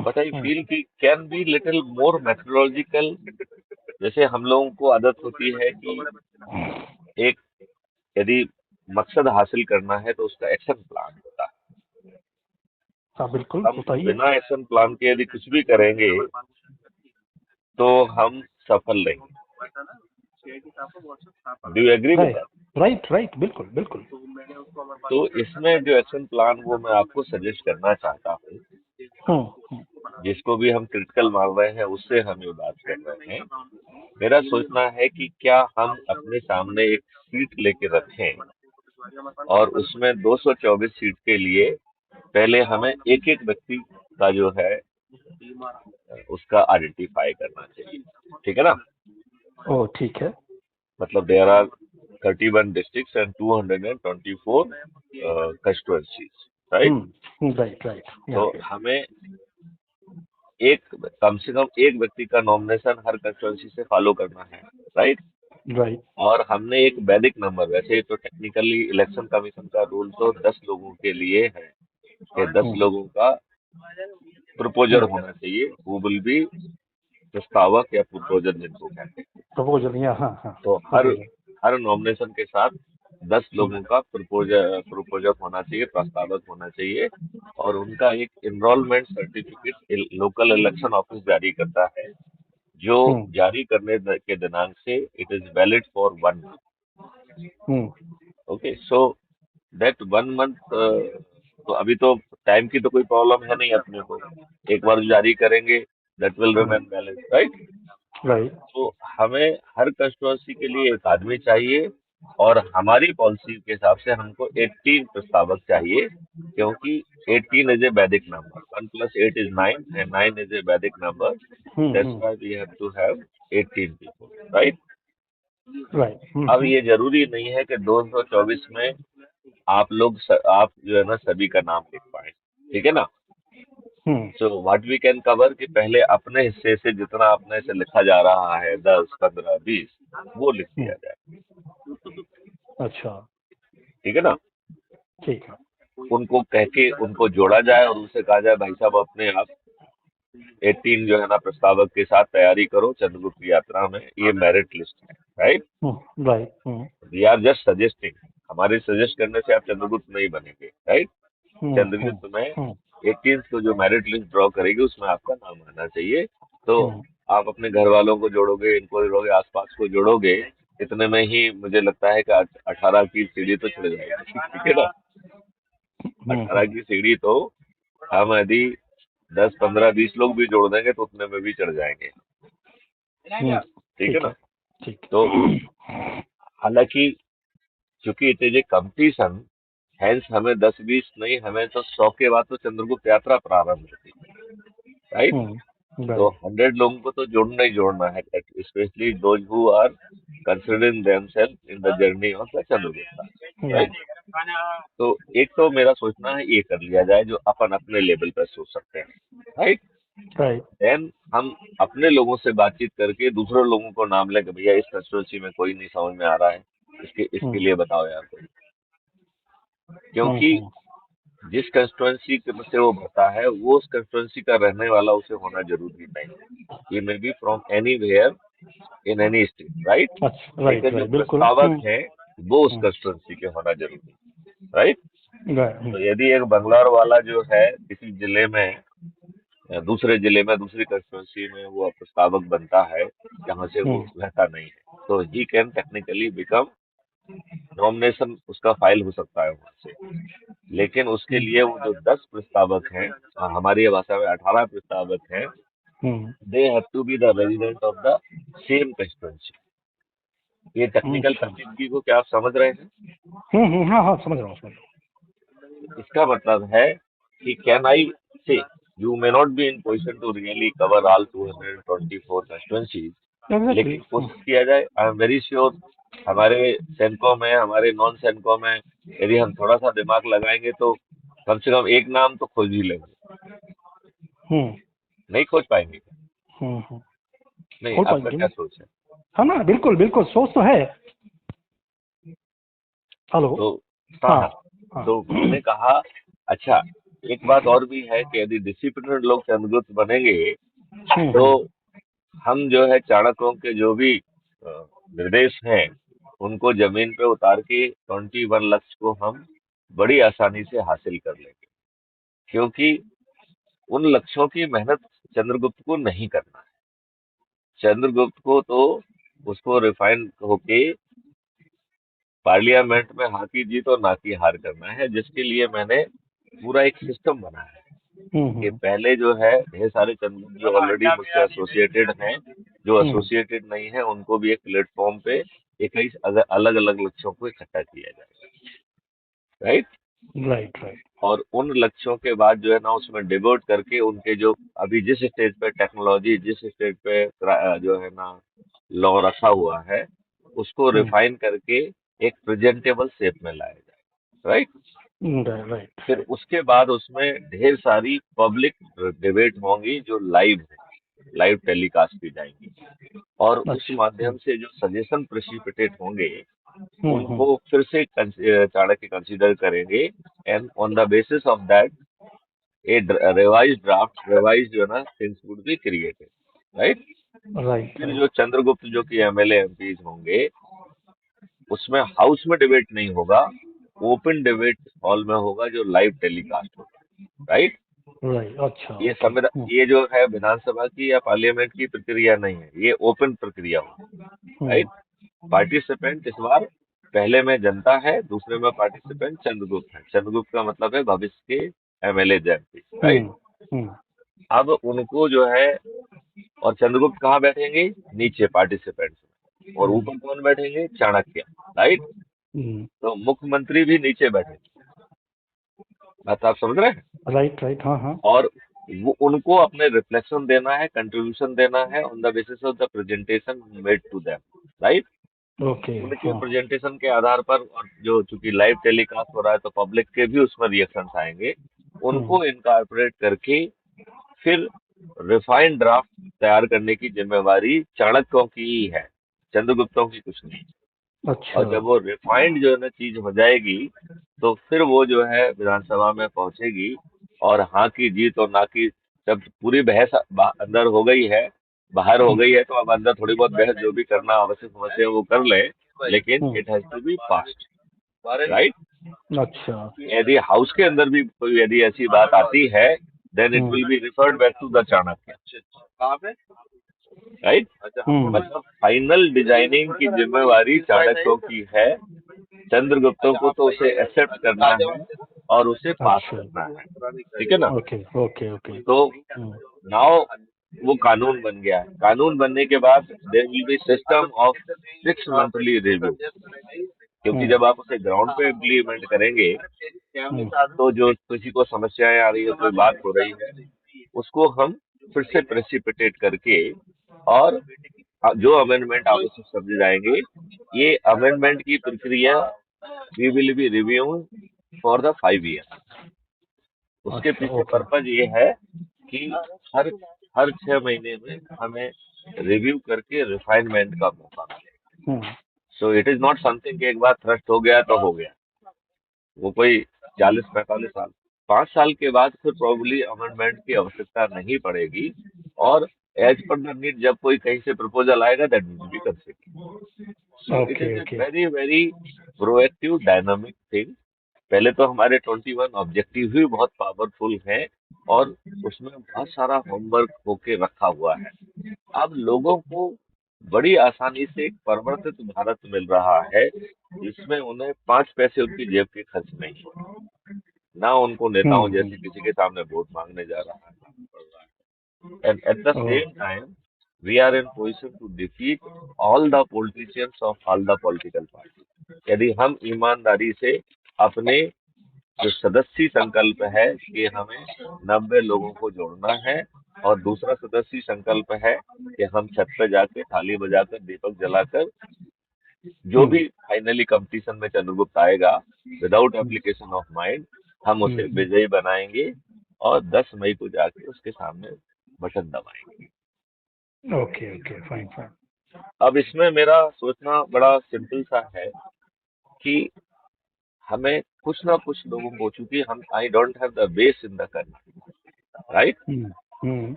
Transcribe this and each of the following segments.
But I feel कि can be little more methodological. जैसे हम लोगों को आदत होती है कि एक, यदि मकसद हासिल करना है तो उसका एक्शन प्लान होता है। हाँ बिल्कुल हम होता ही है। बिना एक्शन प्लान के यदि कुछ भी करेंगे तो हम सफल नहीं। Do you agree with right that? Right right, बिल्कुल बिल्कुल। तो इसमें जो एक्शन प्लान वो मैं आपको सजेस्ट करना चाहता हूँ, हम्म। जिसको भी हम क्रिटिकल मान रहे हैं उससे हम ये बात कर रहे हैं। मेरा सोचना है कि क्या हम अपने सामने एक सीट लेके रखें और उसमें 224 सीट के लिए पहले हमें एक एक व्यक्ति का जो है उसका आइडेंटिफाई करना चाहिए। ठीक है ना? ओ ठीक है। मतलब there are 31 districts and 224 constituencies, right? Right right तो या। हमें एक, कम से कम एक व्यक्ति का नॉमिनेशन हर कंस्टिट्यूएंसी से फॉलो करना है, राइट? राइट। और हमने एक वैदिक नंबर, वैसे तो टेक्निकली इलेक्शन कमीशन का रूल तो 10 लोगों के लिए है कि 10 लोगों का प्रपोजर होना चाहिए, हु विल बी प्रस्तावक या प्रपोजर जिनको कहते हैं। प्रपोजल या, हाँ हाँ। तो हर प्रपोजल। हर नॉमिनेशन के साथ 10 लोगों का प्रपोजर होना चाहिए, प्रस्तावक होना चाहिए। और उनका एक enrolment certificate local election office जारी करता है, जो जारी करने के दिनांक से it is valid for 1 month. Okay, so that 1 month, तो अभी तो टाइम की तो कोई प्रॉब्लम है नहीं अपने को। एक बार जारी करेंगे that will remain valid, right? Right. तो हमें हर कंस्टिट्यूंसी के लिए एक आदमी चाहिए, और हमारी पॉलिसी के हिसाब से हमको 18 प्रस्तावक चाहिए, क्योंकि 18 is a Vedic number, 1 + 8 is 9 and 9 is a Vedic number. That's why we have to have 18 people, right? Right. अब ये जरूरी नहीं है कि 224 में आप जो है ना सभी का नाम लिख पाए, ठीक है ना? So what we can cover कि पहले अपने हिस्से से जितना अपने से लिखा जा रहा है, 10, 15, 20, वो लिख दिया जाए। अच्छा ठीक है ना? ठीक है। उनको कह के उनको जोड़ा जाए और उनसे कहा जाए भाई साहब अपने आप 18 जो है ना प्रस्तावक के साथ तैयारी करो चंद्रगुप्त यात्रा में, ये मेरिट लिस्ट है, right? Right. We are just suggesting. हमारे सजेस्ट करने से आप चंद्रगुप्त नहीं बनेंगे, राइट? चंद्रगुप्त में 18 को जो मेरिट लिस्ट ड्रॉ करेगी उसमें आपका नाम आना चाहिए। तो आप अपने घर वालों को जोड़ोगे, इनको जोड़ोगे, आसपास को जोड़ोगे, इतने में ही मुझे लगता है कि 18 की सीढ़ी तो चढ़ जाएगी। ठीक है ना? 18 की सीढ़ी तो हम यदि 10, 15, 20 लोग भी जोड़ देंगे तो उतने में भी चढ़ जाएंगे। ठीक है ठीक ना? है। ठीक। तो हालांकि चूंकि it is a competition, hence हमें 10, 20 नहीं, हमें तो 100 के बाद तो चंद्रगुप्त यात्रा प्रारंभ होती है, राइट? तो राइट। 100 लोगों को तो जोड़ना ही जोड़ना है, specially those who are considering themselves in the journey of the Chandragupta, right? तो एक तो मेरा सोचना है ये कर लिया जाए जो अपन अपने लेवल पर सोच सकते हैं, राइट? राइट। देन हम अपने लोगों से बातचीत करके दूसरे लोगों को नाम लें कि भैया इस कंस्टिट्यूंसी में कोई नहीं समझ में आ रहा है, इसके लिए बताओ यार कोई। क्योंकि जिस कंस्टिट्यूंसी से वो भरता है वो उस कंस्टिट्यूंसी का रहने वाला उसे होना जरूरी नहीं है। ये may be from anywhere in any state, right? अच्छा राइट लेकिन जो राइट बिल्कुल। प्रस्तावक है वो उस कंस्टिट्यूंसी के होना जरूरी है, राइट? तो यदि एक बंगलौर वाला जो है किसी जिले में या दूसरे जिले में दूसरी कंस्टिट्यूंसी में वो प्रस्तावक बनता है जहाँ से वो रहता नहीं है, तो he can technically become, nomination उसका फाइल हो सकता है वहां से। लेकिन उसके लिए वो जो 10 प्रस्तावक हैं, हमारी भाषा में 18 प्रस्तावक हैं, they have to be the resident of the same constituency. ये टेक्निकल अच्छा। पेचीदगी को क्या आप समझ रहे हैं? हाँ हाँ समझ रहा हूँ समझ रहा इसका मतलब है कि can I say you may not be in position to really cover all 224 constituencies, हूँ। एग्जैक्टली। लेकिन कोशिश किया जाए। आई एम वेरी श्योर हमारे सैनिकों में, हमारे नॉन सैनिकों में यदि हम थोड़ा सा दिमाग लगाएंगे तो कम से कम एक नाम तो खोज ही लेंगे। नहीं खोज पाएंगे? नहीं, हो आपका पाएंगे क्या ना। सोच है? हाँ ना बिल्कुल बिल्कुल, सोच तो है। हेलो। तो हाँ हाँ, हाँ। तो मैंने कहा अच्छा, एक बात और भी है कि यदि डिसिप्लिन्ड लोग चंद्रगुप्त बनेंगे तो हम्म, हम जो है चाणक्यों के जो भी निर्देश हैं उनको जमीन पे उतार के 21 लक्ष्य को हम बड़ी आसानी से हासिल कर लेंगे, क्योंकि उन लक्ष्यों की मेहनत चंद्रगुप्त को नहीं करना है। चंद्रगुप्त को तो उसको रिफाइन होके पार्लियामेंट में हाँ की जीत और ना की हार करना है, जिसके लिए मैंने पूरा एक सिस्टम बनाया है कि हम्म, पहले जो है ढेर सारे चंद्रगुप्त जो ऑलरेडी मुझसे एसोसिएटेड हैं, जो हम्म, एसोसिएटेड नहीं है उनको भी एक प्लेटफॉर्म पे 21 अलग अलग लक्ष्यों को इकट्ठा किया जाएगा, राइट। Right, right. और उन लक्ष्यों के बाद जो है ना उसमें डिवोट करके उनके जो अभी जिस स्टेज पे टेक्नोलॉजी, जिस स्टेज पे जो है ना लॉ रखा हुआ है, उसको हम्म, रिफाइन करके एक प्रेजेंटेबल शेप में लाया जाए, राइट। राइट, फिर राइट। उसके बाद उसमें ढेर सारी पब्लिक डिबेट होंगी जो लाइव टेलीकास्ट की जाएंगी, और उस अच्छा। माध्यम से जो सजेशन प्रेसिपिटेट होंगे हम्म, उनको फिर से चाणक्य कंसीडर करेंगे, and on the basis of that A revise जो है ना things would be created, right. Right, फिर राइट। जो चंद्रगुप्त जो कि एमएलए एमपीज होंगे उसमें हाउस में डिबेट नहीं होगा, ओपन डिबेट हॉल में होगा जो लाइव टेलीकास्ट होगा, राइट। राइट, अच्छा, ये ओके। संविधान, ये जो है विधानसभा की या पार्लियामेंट की प्रक्रिया नहीं है, ये ओपन प्रक्रिया होगी, हम्म, राइट। पार्टिसिपेंट इस बार पहले में जनता है, दूसरे में पार्टिसिपेंट चंद्रगुप्त है। चंद्रगुप्त का मतलब है भविष्य के एमएलए एमपी, राइट। हम्म, हम्म, अब उनको जो है, और चंद्रगुप्त कहाँ बैठेंगे, नीचे पार्टिसिपेंट्स में, और ऊपर कौन बैठेंगे, चाणक्य, राइट। हम्म, तो मुख्यमंत्री भी नीचे बैठेंगे, बात आप समझ रहे हैं। राइट, राइट, हाँ, हाँ। और वो उनको अपने रिफ्लेक्शन देना है, कंट्रीब्यूशन देना है on the basis of the presentation made to them, right. Okay, उनके हाँ। प्रेजेंटेशन के आधार पर, और जो चूंकि लाइव टेलीकास्ट हो रहा है तो पब्लिक के भी उसमें रिएक्शंस आएंगे, हम्म, उनको इनकॉर्पोरेट करके फिर रिफाइंड ड्राफ्ट तैयार करने की जिम्मेवारी चाणक्यों की ही है, चंद्रगुप्तों की कुछ नहीं। अच्छा। और जब वो रिफाइंड जो है ना चीज हो जाएगी तो फिर वो जो है विधानसभा में पहुंचेगी, और हाँ की जीत और ना की, जब पूरी बहस अंदर हो गई है, बाहर हो हम्म, गई है, तो अब अंदर थोड़ी बहुत बहस जो भी करना आवश्यक समझते हैं वो कर ले, लेकिन hmm, it has to be passed, right. अच्छा। यदि हाउस के अंदर भी कोई यदि ऐसी बात आती है, then it hmm, will be referred back to the Chanakya, right. Hmm, मतलब फाइनल डिजाइनिंग की जिम्मेवारी चाणक्यों की है, चंद्रगुप्तों को तो उसे एक्सेप्ट करना है और उसे पास अच्छा, करना है, ठीक है ना। Okay, okay, okay. तो नाउ वो कानून बन गया है, कानून बनने के बाद there will be system of 6 monthly review, क्योंकि हम्म, जब आप उसे ग्राउंड पे इम्प्लीमेंट करेंगे तो जो किसी को समस्याएं आ रही है, कोई बात हो रही है, उसको हम फिर से प्रेसिपिटेट करके, और जो अमेंडमेंट आवश्यक समझे जाएंगे, ये अमेंडमेंट की प्रक्रिया we will be review for the 5 year. उसके अच्छा, पीछे ओके। पर्पज ये है कि हर हर 6 महीने में हमें रिव्यू करके रिफाइनमेंट का मौका मिले। Hmm, so it is not something कि एक बार थ्रस्ट हो गया तो हो गया, वो कोई 40-45 साल, 5 साल के बाद फिर प्रोबेबली अमेंडमेंट की आवश्यकता नहीं पड़ेगी, और एज पर द नीड जब कोई कहीं से प्रपोजल आएगा that will be considered. So it okay, is a okay. Very very proactive dynamic thing. पहले तो हमारे 21 ऑब्जेक्टिव ही बहुत पावरफुल हैं, और उसमें बहुत सारा होमवर्क होके रखा हुआ है। अब लोगों को बड़ी आसानी से एक परिवर्तित भारत मिल रहा है, जिसमें उन्हें 5 पैसे उनकी जेब के खर्च नहीं हो रहे, ना उनको नेताओं जैसे किसी के सामने वोट मांगने जा रहा है, पड़ रहा है, and at the oh, same time we are in position to defeat all the politicians of all the political party, यदि हम ईमानदारी से अपने जो सदस्यी संकल्प है कि हमें 90 लोगों को जोड़ना है, और दूसरा सदस्यी संकल्प है कि हम छत पे जाके थाली बजाकर दीपक जलाकर जो हम्म, भी फाइनली कंपटीशन में चंद्रगुप्त आएगा without hmm, application of mind, हम उसे हम्म, विजयी बनाएंगे, और 10 मई को जाके उसके सामने बटन दबाएंगे। Okay, okay, fine, fine. अब इसमें मेरा सोचना बड़ा सिंपल सा है कि हमें कुछ ना कुछ लोगों को, चूंकि हम I don't have the base in the country, right.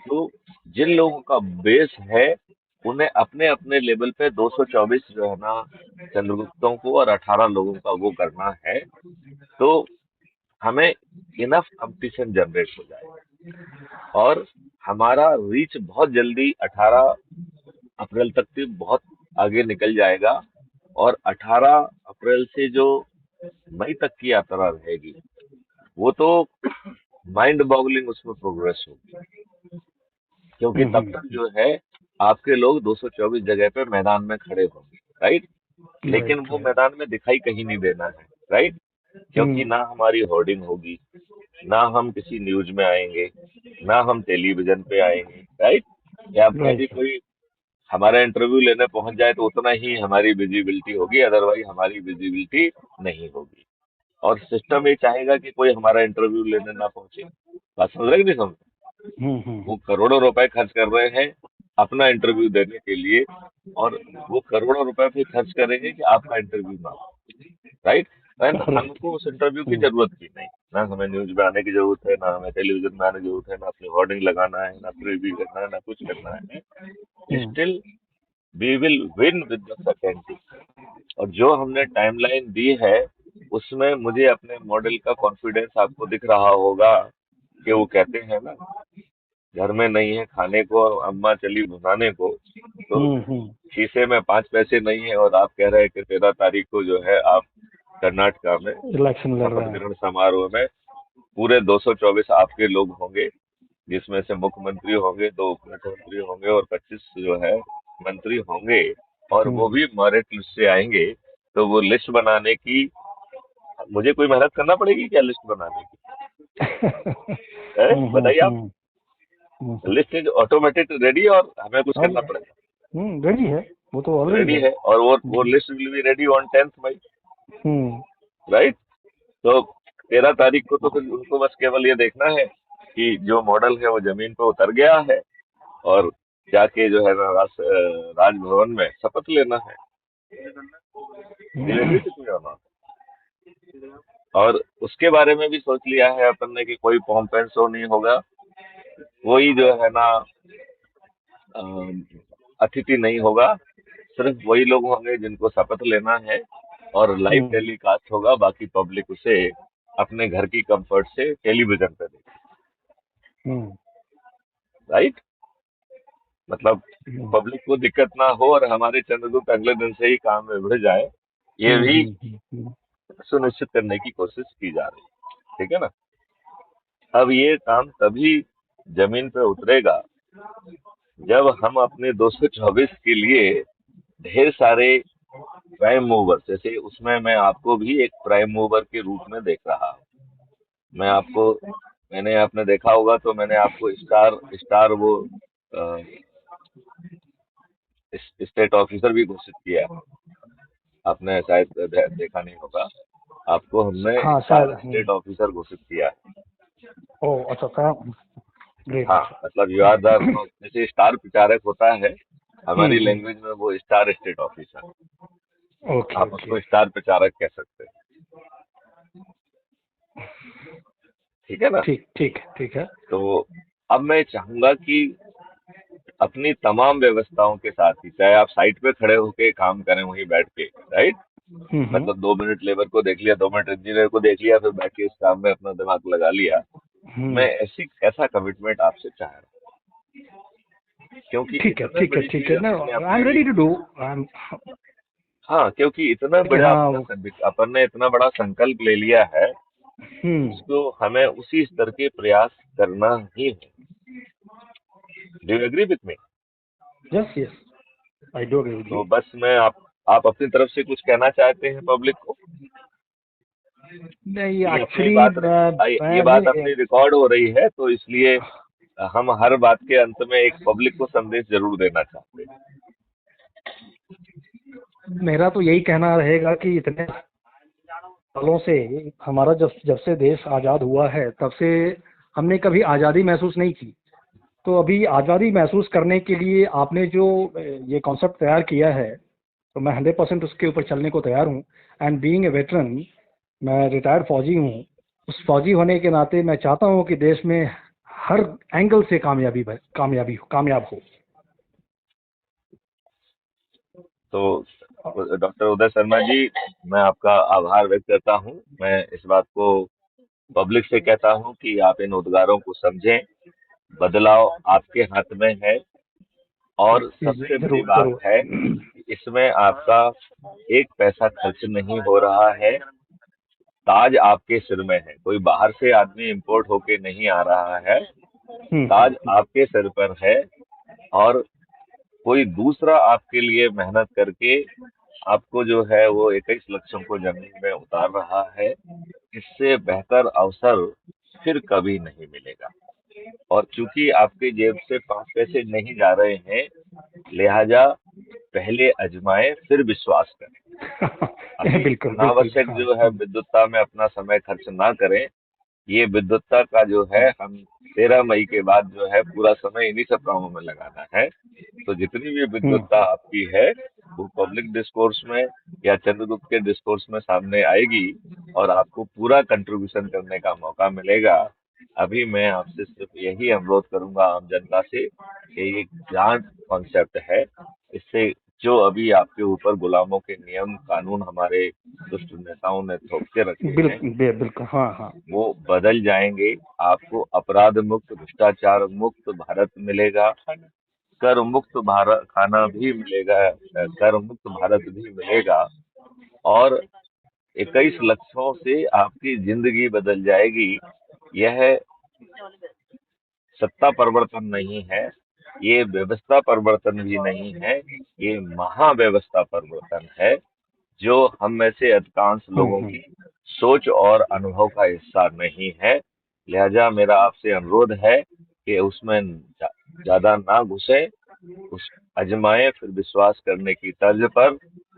तो जिन लोगों का बेस है उन्हें अपने अपने लेवल पे 224 जो है ना चंद्रगुप्तों को और 18 लोगों का वो करना है, तो हमें इनफ कंपटीशन जनरेट हो जाए और हमारा रीच बहुत जल्दी 18 अप्रैल तक भी बहुत आगे निकल जाएगा। और 18 अप्रैल से जो मई तक की यात्रा रहेगी वो तो माइंड बॉगलिंग उसमें प्रोग्रेस होगी, क्योंकि तब तक जो है आपके लोग 224 जगह पे मैदान में खड़े होंगे, राइट। लेकिन वो मैदान में दिखाई कहीं नहीं देना है, राइट, क्योंकि ना हमारी होर्डिंग होगी, ना हम किसी न्यूज में आएंगे, ना हम टेलीविजन पे आएंगे, राइट। या यदि कोई हमारा इंटरव्यू लेने पहुंच जाए तो उतना ही हमारी विजिबिलिटी होगी, अदरवाइज हमारी विजिबिलिटी नहीं होगी। और सिस्टम ये चाहेगा कि कोई हमारा इंटरव्यू लेने ना पहुंचे। बात समझ रहे कि नहीं समझ? वो करोड़ों रुपए खर्च कर रहे हैं अपना इंटरव्यू देने के लिए, और वो करोड़ों रुपए भी खर्च करेंगे कि आपका इंटरव्यू ना हो, राइट। हमको उस इंटरव्यू की जरूरत भी नहीं, ना हमें न्यूज में आने की जरूरत है, ना हमें टेलीविजन में आने की जरूरत है, ना अपनी होर्डिंग लगाना है, ना प्रीव्यू करना है, ना कुछ करना है। Still we will win with the certainty. और जो हमने टाइमलाइन दी है उसमें मुझे अपने मॉडल का कॉन्फिडेंस आपको दिख रहा होगा कि वो कहते हैं ना, घर में नहीं है खाने को और अम्मा चली भुनाने को। तो खीसे में 5 पैसे नहीं है और आप कह रहे हैं कि 13 तारीख को जो है आप कर्नाटका में इलेक्शन लड़ रहा शपथ है। ग्रहण समारोह में पूरे 224 आपके लोग होंगे, जिसमें से मुख्यमंत्री होंगे, 2 उप मुख्यमंत्री होंगे और 25 जो है मंत्री होंगे, और वो भी मेरिट लिस्ट से आएंगे। तो वो लिस्ट बनाने की मुझे कोई मेहनत करना पड़ेगी क्या लिस्ट बनाने की? बताइए आप। लिस्ट इज ऑटोमेटिक रेडी और हमें कुछ करना पड़ेगा? रेडी है, वो तो ऑलरेडी रेडी है, और वो list will be ready on 10th May, right. तो 13 तारीख को तो फिर उनको बस केवल ये देखना है कि जो मॉडल है वो जमीन पे उतर गया है और जाके जो है ना राजभवन में शपथ लेना है। और उसके बारे में भी सोच लिया है अपन ने कि कोई पॉम्प शो नहीं होगा, कोई जो है ना अतिथि नहीं होगा, सिर्फ वही लोग होंगे जिनको शपथ लेना है, और लाइव टेलीकास्ट होगा, बाकी पब्लिक उसे अपने घर की कंफर्ट से टेलीविजन पे देखे, राइट। मतलब पब्लिक को दिक्कत ना हो और हमारे चंद्रगुप्त अगले दिन से ही काम में बढ़ जाए, ये भी सुनिश्चित करने की कोशिश की जा रही है, ठीक है ना। अब ये काम तभी जमीन पे उतरेगा जब हम अपने 224 के लिए ढेर सारे प्राइम मूवर, जैसे उसमें मैं आपको भी एक प्राइम मूवर के रूप में देख रहा हूँ। मैंने आपने देखा होगा तो मैंने आपको स्टार वो स्टेट ऑफिसर भी घोषित किया, आपने शायद देखा नहीं होगा, आपको हमने स्टेट ऑफिसर घोषित किया है। ओह अच्छा, हाँ, मतलब यू आर द, जैसे स्टार प्रचारक होता है हमारी लैंग्वेज में, वो स्टार स्टेट ऑफिसर, आप उसको स्टार प्रचारक कह सकते हैं, ठीक है ना। ठीक है। तो अब मैं चाहूंगा कि अपनी तमाम व्यवस्थाओं के साथ ही, चाहे आप साइट पे खड़े होके काम करें वहीं बैठ के, राइट, मतलब 2 मिनट लेबर को देख लिया, 2 मिनट इंजीनियर को देख लिया, फिर बैठ के इस काम में अपना दिमाग लगा लिया। मैं ऐसा कमिटमेंट आपसे चाह रहा हूँ, क्योंकि ठीक है ना, I am ready to do. हाँ, क्योंकि इतना बड़ा अपन ने इतना बड़ा संकल्प ले लिया है, उसको हमें उसी स्तर के प्रयास करना ही है। Do you agree with me? Yes I do agree with you. तो बस मैं आप अपनी तरफ से कुछ कहना चाहते हैं पब्लिक को? नहीं, एक्चुअली ये बात अपनी रिकॉर्ड हो रही है, तो इसलिए हम हर बात के अंत में एक पब्लिक को संदेश जरूर देना चाहते हैं। मेरा तो यही कहना रहेगा कि इतने सालों से हमारा जब से देश आज़ाद हुआ है तब से हमने कभी आज़ादी महसूस नहीं की। तो अभी आज़ादी महसूस करने के लिए आपने जो ये कॉन्सेप्ट तैयार किया है, तो मैं 100% उसके ऊपर चलने को तैयार हूँ। एंड बीइंग ए वेटरन, मैं रिटायर्ड फौजी हूँ। उस फौजी होने के नाते मैं चाहता हूँ कि देश में हर एंगल से कामयाब हो। तो डॉक्टर उदय शर्मा जी, मैं आपका आभार व्यक्त करता हूँ। मैं इस बात को पब्लिक से कहता हूँ कि आप इन उद्गारों को समझें। बदलाव आपके हाथ में है, और सबसे बड़ी जरूर बात जरूर। है कि इसमें आपका एक पैसा खर्च नहीं हो रहा है। ताज आपके सिर में है, कोई बाहर से आदमी इंपोर्ट होके नहीं आ रहा है। ताज आपके सिर पर है, और कोई दूसरा आपके लिए मेहनत करके आपको जो है वो 21 लक्षों को जमीन में उतार रहा है। इससे बेहतर अवसर फिर कभी नहीं मिलेगा। और चूंकि आपके जेब से 5 पैसे नहीं जा रहे हैं, लिहाजा पहले अजमाएं फिर विश्वास करें। अभी बिल्कुल बिल्कुल, अनावश्यक हाँ। जो है विद्युतता में अपना समय खर्च ना करें। ये विद्युतता का जो है हम 13 मई के बाद जो है पूरा समय इन्हीं सब कामों में लगाना है। तो जितनी भी विद्वत्ता आपकी है वो पब्लिक डिस्कोर्स में या चंद्रगुप्त के डिस्कोर्स में सामने आएगी, और आपको पूरा कंट्रीब्यूशन करने का मौका मिलेगा। अभी मैं आपसे सिर्फ यही अनुरोध करूंगा आम जनता से कि एक जांच कॉन्सेप्ट है, इससे जो अभी आपके ऊपर गुलामों के नियम कानून हमारे दुष्ट नेताओं ने थोप के रखे हैं, बिल्कुल, हाँ हाँ। वो बदल जाएंगे। आपको अपराध मुक्त, भ्रष्टाचार मुक्त भारत मिलेगा। कर मुक्त भारत खाना भी मिलेगा, कर मुक्त भारत भी मिलेगा। और 21 लक्षों से आपकी जिंदगी बदल जाएगी। यह सत्ता परिवर्तन नहीं है, ये व्यवस्था परिवर्तन भी नहीं है, ये महाव्यवस्था परिवर्तन है, जो हम में से अधिकांश लोगों की सोच और अनुभव का हिस्सा नहीं है। लिहाजा मेरा आपसे अनुरोध है कि उसमें ज्यादा ना घुसे, उस आजमाएं फिर विश्वास करने की तर्ज पर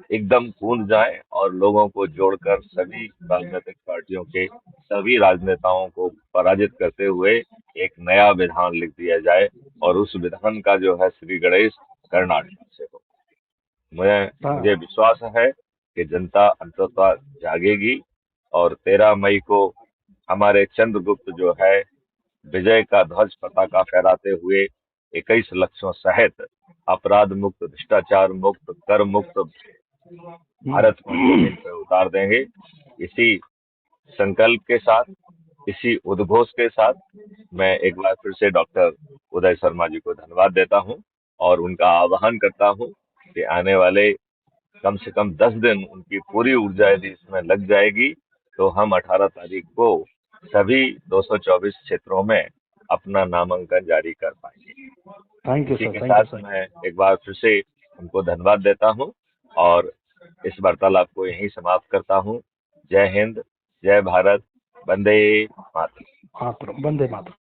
एकदम कूद जाएं, और लोगों को जोड़कर सभी राजनीतिक पार्टियों के सभी राजनेताओं को पराजित करते हुए एक नया विधान लिख दिया जाए, और उस विधान का जो है श्री गणेश कर्नाटक से हो। मुझे विश्वास है कि जनता अंततः जागेगी, और 13 मई को हमारे चंद्रगुप्त जो है विजय का ध्वज पताका फहराते हुए 21 लक्षों सहित अपराध मुक्त, भ्रष्टाचार मुक्त, कर मुक्त भारत को जमीन पर उतार देंगे। इसी संकल्प के साथ, इसी उद्घोष के साथ मैं एक बार फिर से डॉक्टर उदय शर्मा जी को धन्यवाद देता हूं, और उनका आह्वान करता हूं कि आने वाले कम से कम 10 दिन उनकी पूरी ऊर्जा यदि इसमें लग जाएगी, तो हम 18 तारीख को सभी 224 क्षेत्रों में अपना नामांकन जारी कर पाएंगे। थैंक यू इसी सर, के थैंक यू साथ सर। मैं एक बार फिर से उनको धन्यवाद देता हूं, और इस वार्तालाप को यहीं समाप्त करता हूं। जय हिंद, जय भारत, वंदे मातरम। वंदे मातरम।